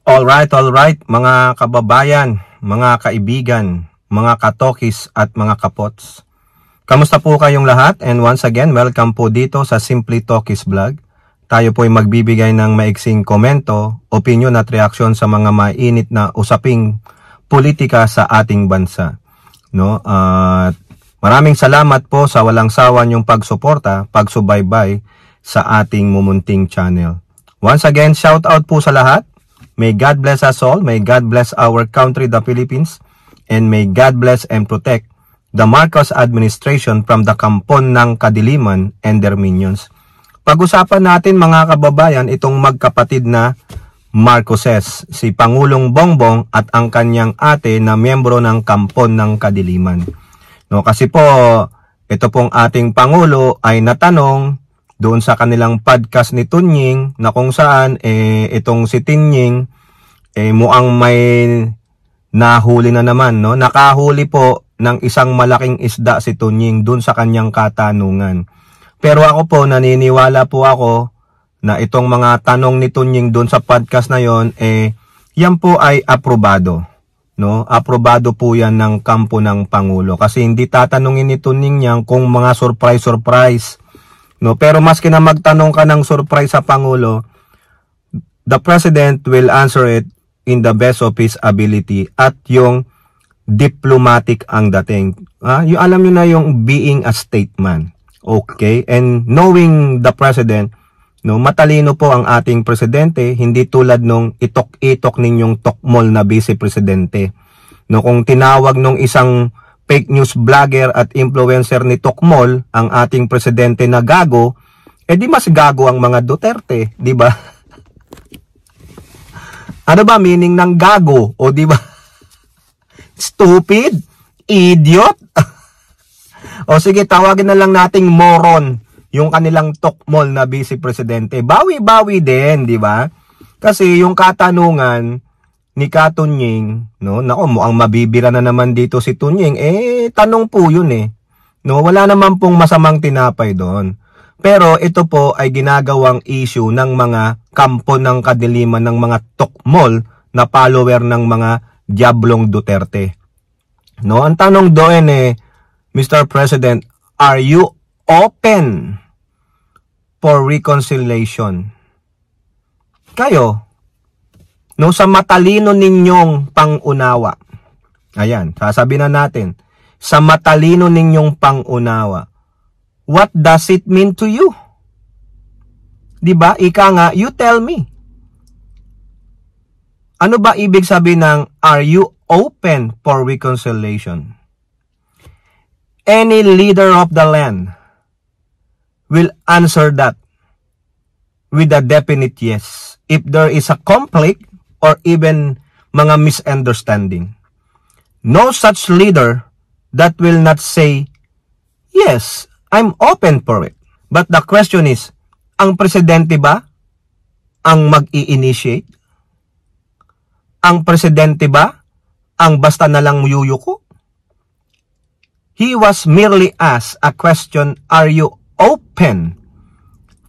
Alright, mga kababayan, mga kaibigan, mga katokis at mga kapots. Kamusta po kayong lahat? And once again, welcome po dito sa Simply Talkies Vlog. Tayo po ay magbibigay ng maiksing komento, opinion at reaksyon sa mga mainit na usaping politika sa ating bansa. No? At maraming salamat po sa walang sawa niyong pagsuporta, pagsubaybay sa ating mumunting channel. Once again, shout out po sa lahat. May God bless us all, may God bless our country, the Philippines, and may God bless and protect the Marcos administration from the kampon ng kadiliman and their minions. Pag-usapan natin mga kababayan itong magkapatid na Marcoses, si Pangulong Bongbong at ang kanyang ate na miyembro ng kampon ng kadiliman. No, kasi po, ito pong ating Pangulo ay natanong doon sa kanilang podcast ni Tunying na kung saan itong si Tunying mukhang may nahuli na naman, no? Nakahuli po ng isang malaking isda si Tunying doon sa kanyang katanungan. Pero ako po naniniwala po ako na itong mga tanong ni Tunying doon sa podcast na yon yan po ay aprobado, no? Aprobado po yan ng kampo ng Pangulo kasi hindi tatanungin ni Tunying yan kung mga surprise. No, pero maski na magtanong ka ng surprise sa Pangulo, the President will answer it in the best of his ability at yung diplomatic ang dating. Yung alam nyo na yung being a statesman. Okay? And knowing the President, no, matalino po ang ating Presidente, hindi tulad nung itok-itok ninyong tokmol na Vice Presidente. No, kung tinawag nung isang fake news vlogger at influencer ni Tokmol, ang ating presidente na gago, di mas gago ang mga Duterte, di ba? Ano ba meaning ng gago? O di ba? Stupid? Idiot? O sige, tawagin na lang nating moron yung kanilang Tokmol na vice presidente. Bawi-bawi din, di ba? Kasi yung katanungan ni Tunying, no? Nako, mukhang mabibira na naman dito si Tunying. Tanong po yun No, wala naman pong masamang tinapay doon. Pero ito po ay ginagawang issue ng mga kampo ng kadiliman ng mga Tokmol na follower ng mga Diablong Duterte. No, ang tanong doon Mr. President, are you open for reconciliation? Kayo, no, sa matalino ninyong pangunawa. Ayan, sasabihin na natin. Sa matalino ninyong pangunawa. What does it mean to you? Diba? Ika nga, you tell me. Ano ba ibig sabihin ng are you open for reconciliation? Any leader of the land will answer that with a definite yes. If there is a conflict, or even mga misunderstanding. No such leader that will not say, yes, I'm open for it. But the question is, ang presidente ba ang mag-i-initiate? Ang presidente ba ang basta na lang yuyuko? He was merely asked a question, are you open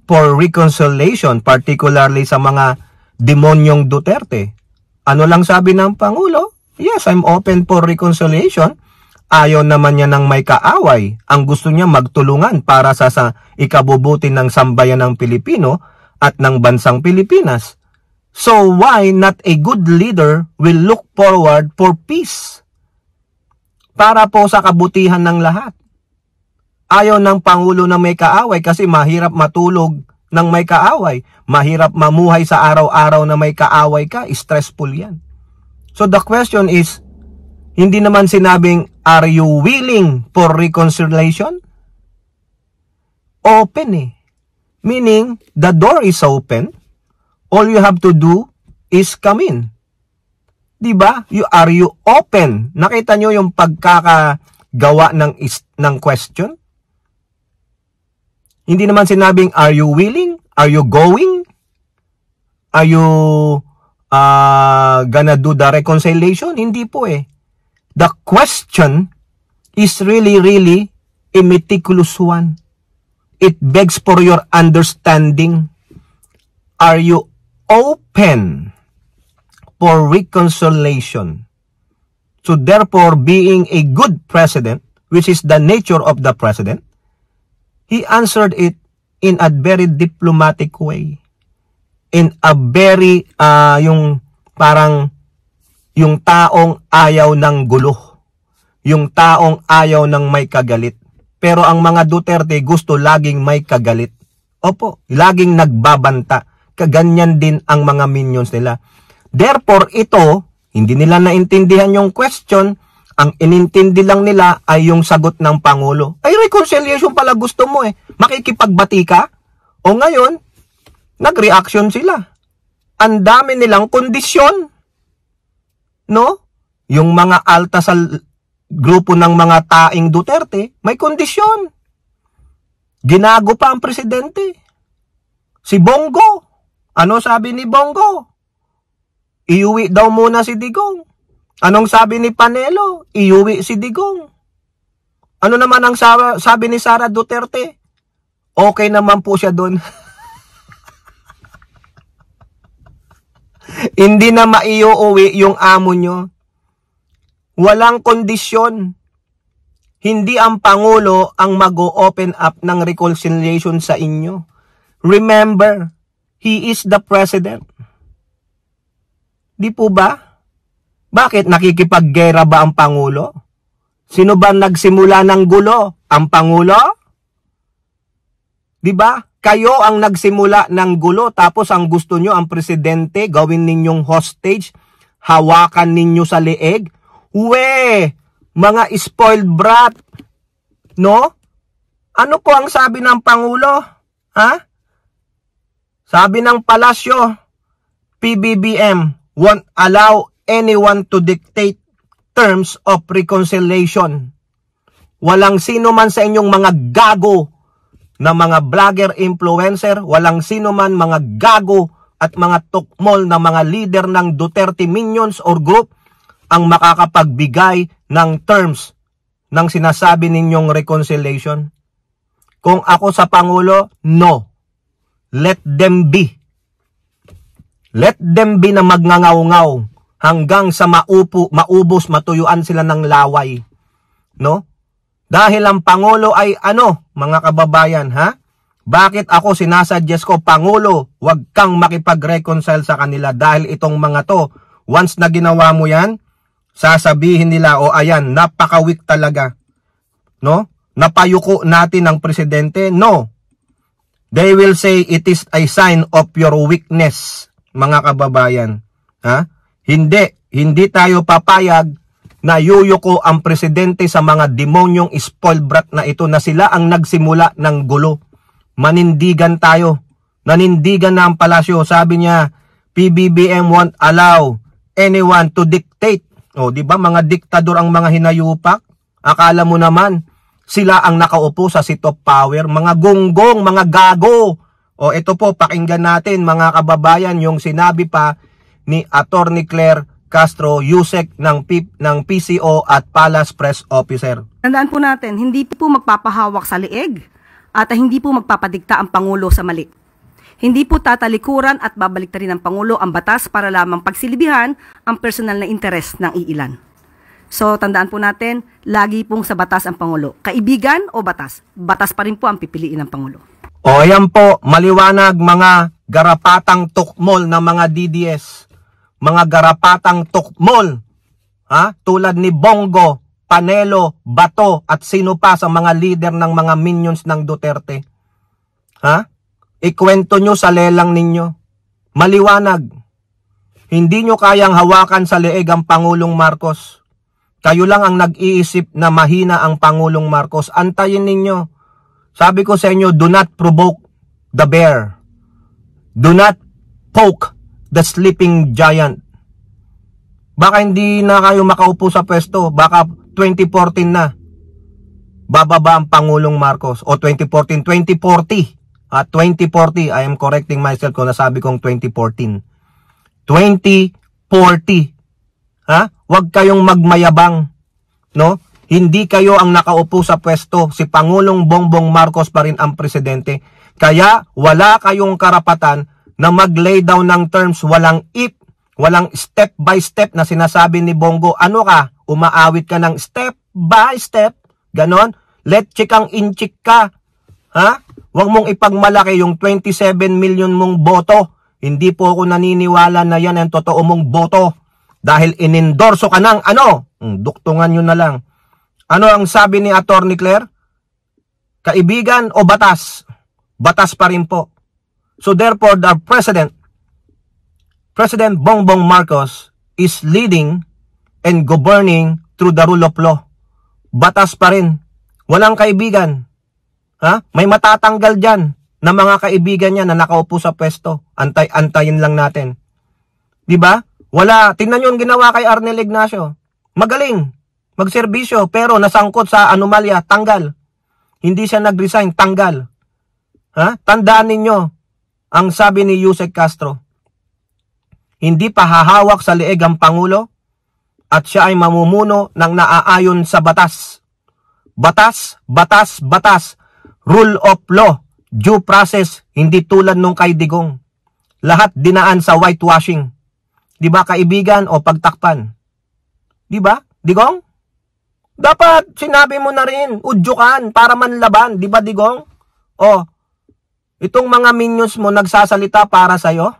for reconciliation, particularly sa mga demonyong Duterte? Ano lang sabi ng Pangulo? Yes, I'm open for reconciliation. Ayaw naman niya ng may kaaway. Ang gusto niya magtulungan para sa ikabubuti ng sambayan ng Pilipino at ng bansang Pilipinas. So why not a good leader will look forward for peace? Para po sa kabutihan ng lahat. Ayaw ng Pangulo na may kaaway kasi mahirap matulog ng may kaaway. Mahirap mamuhay sa araw-araw na may kaaway ka. Stressful yan. So the question is, hindi naman sinabing, are you willing for reconciliation? Open Meaning, the door is open. All you have to do is come in. Diba? Are you open? Nakita nyo yung pagkakagawa ng question? Hindi naman sinabing, are you willing? Are you going? Are you gonna do the reconciliation? Hindi po The question is really a meticulous one. It begs for your understanding. Are you open for reconciliation. So therefore, being a good president, which is the nature of the president, he answered it in a very diplomatic way. In a very, yung taong ayaw ng gulo. Yung taong ayaw ng may kagalit. Pero ang mga Duterte gusto laging may kagalit. Opo, laging nagbabanta. Kaganyan din ang mga minions nila. Therefore, ito, hindi nila naintindihan yung question. Ang inintindi lang nila ay yung sagot ng Pangulo. Ay, reconciliation pala gusto mo eh. Makikipagbati ka? O ngayon, nag-reaction sila. Ang dami nilang kondisyon. No? Yung mga alta sa grupo ng mga taing Duterte, may kondisyon. Ginago pa ang presidente. Si Bongo. Ano sabi ni Bongo? Iuwi daw muna si Digong. Anong sabi ni Panelo? Iuwi si Digong. Ano naman ang sabi ni Sara Duterte? Okay naman po siya doon. Hindi na maiuwi yung amo nyo. Walang kondisyon. Hindi ang Pangulo ang mag-open up ng reconciliation sa inyo. Remember, he is the president. Di po ba? Bakit nakikipaggera ba ang Pangulo? Sino ba nagsimula ng gulo? Ang Pangulo? Di ba? Kayo ang nagsimula ng gulo tapos ang gusto nyo ang presidente gawin ninyong hostage, hawakan ninyo sa leeg. We, mga spoiled brat. No? Ano po ang sabi ng Pangulo? Ha? Sabi ng palasyo, PBBM won't allow anyone to dictate terms of reconciliation. Walang sino man sa inyong mga gago na mga vlogger, influencer, walang sino man mga gago at mga tukmol na mga leader ng Duterte minions or group ang makakapagbigay ng terms ng sinasabi ninyong reconciliation. Kung ako sa Pangulo, no. Let them be. Let them be na magngangaw-ngaw hanggang sa maubos, matuyuan sila ng laway. No? Dahil ang Pangulo ay ano, mga kababayan, ha? Bakit ako sinasuggest ko, Pangulo, wag kang makipag-reconcile sa kanila dahil itong mga to, once na ginawa mo yan, sasabihin nila, o ayan, napaka-weak talaga. No? Napayuko natin ang presidente? No. They will say it is a sign of your weakness, mga kababayan. Ha? Hindi tayo papayag na yuyuko ang presidente sa mga demonyong spoiled brat na ito na sila ang nagsimula ng gulo. Manindigan tayo. Nanindigan na ang palasyo. Sabi niya, PBBM won't allow anyone to dictate. O, di ba mga diktador ang mga hinayupak? Akala mo naman, sila ang nakaupo sa seat of power. Mga gonggong, mga gago. O, ito po, pakinggan natin mga kababayan yung sinabi pa ni Attorney Claire Castro, USEC ng PCO at Palace Press Officer. Tandaan po natin, hindi po magpapahawak sa leeg at hindi po magpapadikta ang Pangulo sa mali. Hindi po tatalikuran at babaliktarin ng Pangulo ang batas para lamang pagsilibihan ang personal na interes ng iilan. So, tandaan po natin, lagi pong sa batas ang Pangulo. Kaibigan o batas? Batas pa rin po ang pipiliin ng Pangulo. O, yan po, maliwanag mga garapatang tukmol na mga DDS. Mga garapatang tukmol, ha? Tulad ni Bongo, Panelo, Bato, at sino pa sa mga leader ng mga minions ng Duterte. Ha? Ikwento nyo sa lelang ninyo. Maliwanag. Hindi nyo kayang hawakan sa leeg ang Pangulong Marcos. Kayo lang ang nag-iisip na mahina ang Pangulong Marcos. Antayin ninyo. Sabi ko sa inyo, do not provoke the bear. Do not poke the sleeping giant. Baka hindi na kayo makaupo sa pwesto. Baka 2014 na. Bababa ang Pangulong Marcos. O 2014, 2040. 2040. I am correcting myself kung nasabi kong 2014. 2040. Ha? Huwag kayong magmayabang. No? Hindi kayo ang nakaupo sa pwesto. Si Pangulong Bongbong Marcos pa rin ang presidente. Kaya wala kayong karapatan na mag-lay down ng terms, walang if, Walang step by step na sinasabi ni Bongo. Ano ka? Umaawit ka ng step by step. Ganon. Let's kang inchik ka. Ha? Huwag mong ipagmalaki yung 27 million mong boto. Hindi po ako naniniwala na yan ang totoo mong boto. Dahil inendorso ka ng ano? Duktungan nyo na lang. Ano ang sabi ni Atty. Claire? Kaibigan o batas? Batas pa rin po. So therefore, the President Bongbong Marcos is leading and governing through the rule of law. Batas pa rin. Walang kaibigan. Ha? May matatanggal dyan na mga kaibigan niya na nakaupo sa pwesto. Antayin lang natin. Diba? Wala. Tingnan nyo yung ginawa kay Arnel Ignacio. Magaling. Magserbisyo. Pero nasangkot sa anomalya. Tanggal. Hindi siya nag-resign. Tanggal. Ha? Tandaan ninyo ang sabi ni Yusek Castro. Hindi pa hahawak sa leeg ang Pangulo at siya ay mamumuno ng naaayon sa batas. Batas, batas, batas. Rule of law. Due process. Hindi tulad nung kay Digong. Lahat dinaan sa whitewashing. Di ba kaibigan o pagtakpan? Di ba? Digong? Dapat sinabi mo na rin. Udyukan para manlaban. Di ba Digong? O, itong mga minions mo nagsasalita para sa'yo?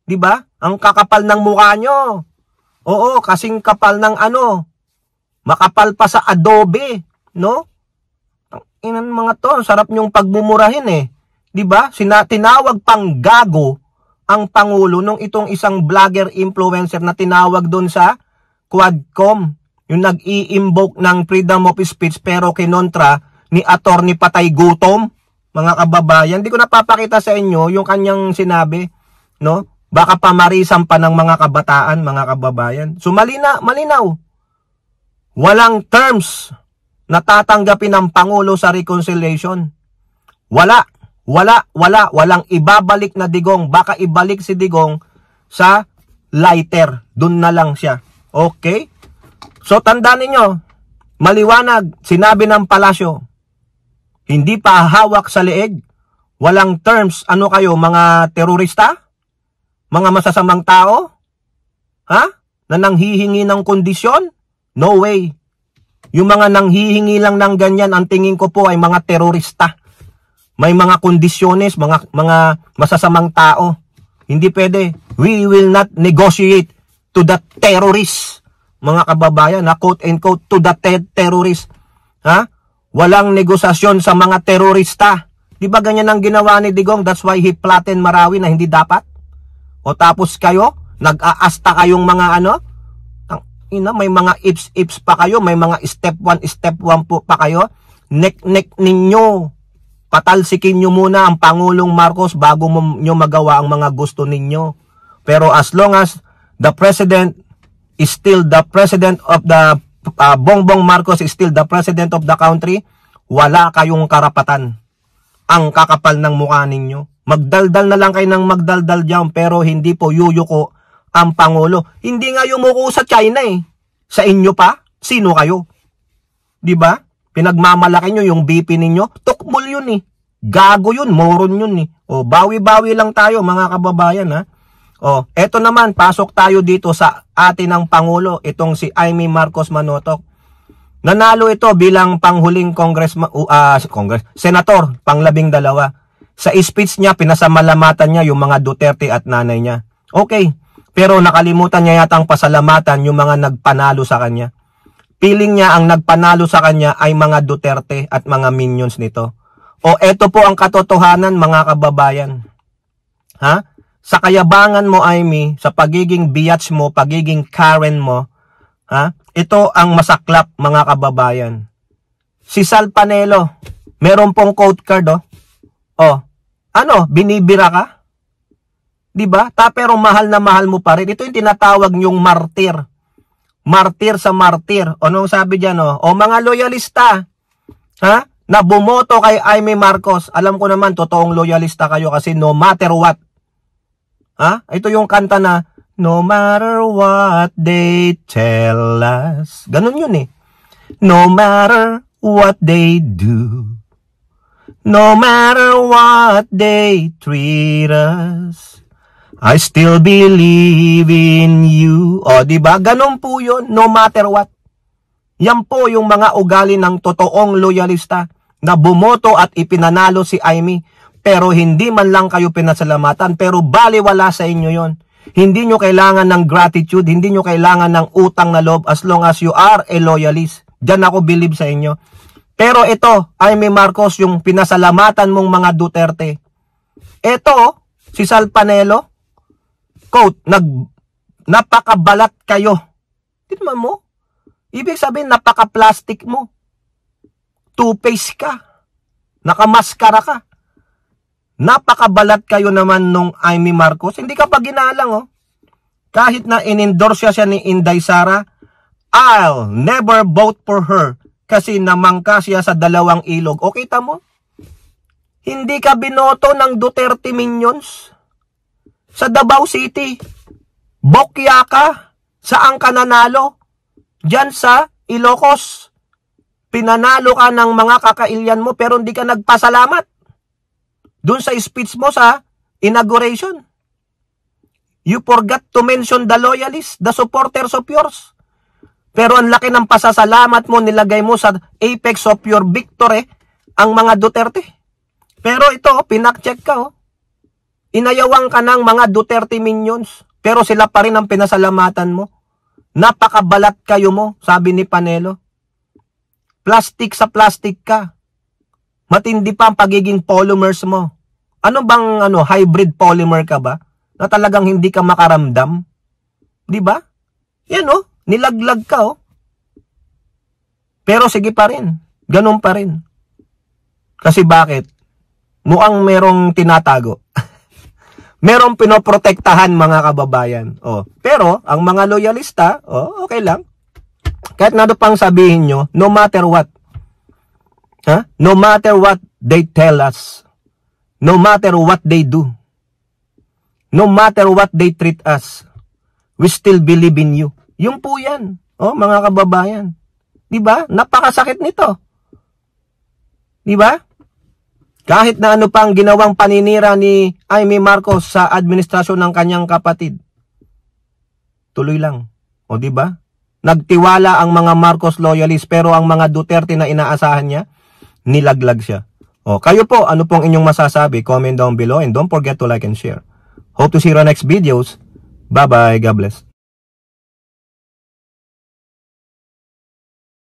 Di ba? Ang kakapal ng mukha nyo. Oo, kasing kapal ng ano. Makapal pa sa adobe. No? Inan mga to, sarap nyong pagmumurahin eh. Di ba? Tinawag pang gago ang Pangulo nung itong isang vlogger influencer na tinawag doon sa Quadcom. Yung nag-i-invoke ng freedom of speech pero kinontra ni Atty. Patay Gutom. Mga kababayan, di ko napapakita sa inyo yung kanyang sinabi, no? Baka pamarisan pa ng mga kabataan, mga kababayan. So malinaw. Walang terms na tatanggapin ng Pangulo sa reconciliation. Walang ibabalik na Digong. Baka ibalik si Digong sa lighter. Doon na lang siya. Okay? So tandaan ninyo, maliwanag, sinabi ng palasyo, hindi pa hawak sa leeg. Walang terms. Ano kayo, mga terorista? Mga masasamang tao? Ha? Na nanghihingi ng kondisyon? No way. Yung mga nanghihingi lang ng ganyan, ang tingin ko po ay mga terorista. May mga kondisyones, mga masasamang tao. Hindi pwede. We will not negotiate to the terrorists. Mga kababayan, na quote and quote, to the terrorists. Ha? Walang negosasyon sa mga terorista. Di ba ganyan ang ginawa ni Digong? That's why he flattened Marawi na hindi dapat. O tapos kayo, nag-aasta kayong mga ano? May mga ifs pa kayo, may mga step 1 po pa kayo. Nek ninyo. Patalsikin nyo muna ang Pangulong Marcos bago nyo magawa ang mga gusto ninyo. Pero as long as the President is still the President of the Bongbong Marcos is still the President of the country, wala kayong karapatan. Ang kakapal ng mukha ninyo. Magdaldal na lang kayo ng magdaldal dyan, pero hindi po yuyuko ang Pangulo. Hindi nga yumuko sa China eh. Sa inyo pa? Sino kayo? Diba? Pinagmamalaki nyo yung BP ninyo. Tukmol yun eh. Gago yun, moron yun eh. O, bawi-bawi lang tayo mga kababayan ha. O, eto naman, pasok tayo dito sa atin ng Pangulo. Itong si Imee Marcos Manotoc. Nanalo ito bilang panghuling senator, pang-12. Sa speech niya, pinasamalamatan niya yung mga Duterte at nanay niya. Okay, pero nakalimutan niya yatang pasalamatan yung mga nagpanalo sa kanya. Piling niya ang nagpanalo sa kanya ay mga Duterte at mga minions nito. O eto po ang katotohanan mga kababayan. Ha? Sa kayabangan mo, Imee, sa pagiging biatch mo, pagiging Karen mo, ha? Ito ang masaklap mga kababayan. Si Sal Panelo, meron pong code card oh. Oh, ano, binibira ka? Diba? Pero mahal na mahal mo pa rin. Ito yung tinatawag nyong martir. Martir sa martir. O anong sabi dyan oh? O mga loyalista, ha? Na bumoto kay Imee Marcos. Alam ko naman, totoong loyalista kayo kasi no matter what. Ha? Ito yung kanta na, no matter what they tell us. Ganun yun eh. No matter what they do. No matter what they treat us. I still believe in you. O, diba? Ganun po yun, no matter what. Yan po yung mga ugali ng totoong loyalista na bumoto at ipinanalo si Imee. Pero hindi man lang kayo pinasalamatan, pero baliwala sa inyo yon. Hindi nyo kailangan ng gratitude, hindi nyo kailangan ng utang na loob as long as you are a loyalist. Diyan ako believe sa inyo. Pero ito, Imee Marcos, yung pinasalamatan mong mga Duterte. Ito, si Sal Panelo, quote, napakabalat kayo. Tignan mo. Ibig sabihin, napaka-plastic mo. Two-face ka. Nakamaskara ka. Napakabalat kayo naman nung Imee Marcos. Hindi ka pa ginalang, oh. Kahit na in-endorse siya ni Inday Sara, I'll never vote for her kasi namangka siya sa dalawang ilog. O, kita mo? Hindi ka binoto ng Duterte minions. Sa Davao City, bokya ka. Saan ka nanalo? Diyan sa Ilocos. Pinanalo ka ng mga kakailyan mo pero hindi ka nagpasalamat. Doon sa speech mo sa inauguration. You forgot to mention the loyalists, the supporters of yours. Pero ang laki ng pasasalamat mo, nilagay mo sa apex of your victory ang mga Duterte. Pero ito, pinakcheck ka, oh. Inayawang ka ng mga Duterte minions, pero sila pa rin ang pinasalamatan mo. Napakabalat kayo mo, sabi ni Panelo. Plastic sa plastic ka. Matindi pa ang pagiging polymers mo. Ano bang hybrid polymer ka ba? Na talagang hindi ka makaramdam? Di ba? Yan, oh, nilaglag ka, oh. Pero sige pa rin. Ganun pa rin. Kasi bakit? Mukhang merong tinatago. Merong pinoprotektahan, mga kababayan. Oh, pero ang mga loyalista, oh, okay lang. Kahit na pang sabihin nyo, no matter what. Huh? No matter what they tell us. No matter what they do. No matter what they treat us. We still believe in you. Yung po yan. Oh, mga kababayan. Diba? Napakasakit nito. Diba? Kahit na ano pang ginawang paninira ni Imee Marcos sa administrasyon ng kanyang kapatid. Tuloy lang. O di ba? Nagtiwala ang mga Marcos loyalists pero ang mga Duterte na inaasahan niya, nilaglag siya. O kayo po, ano pong inyong masasabi? Comment down below and don't forget to like and share. Hope to see you on next videos. Bye-bye. God bless.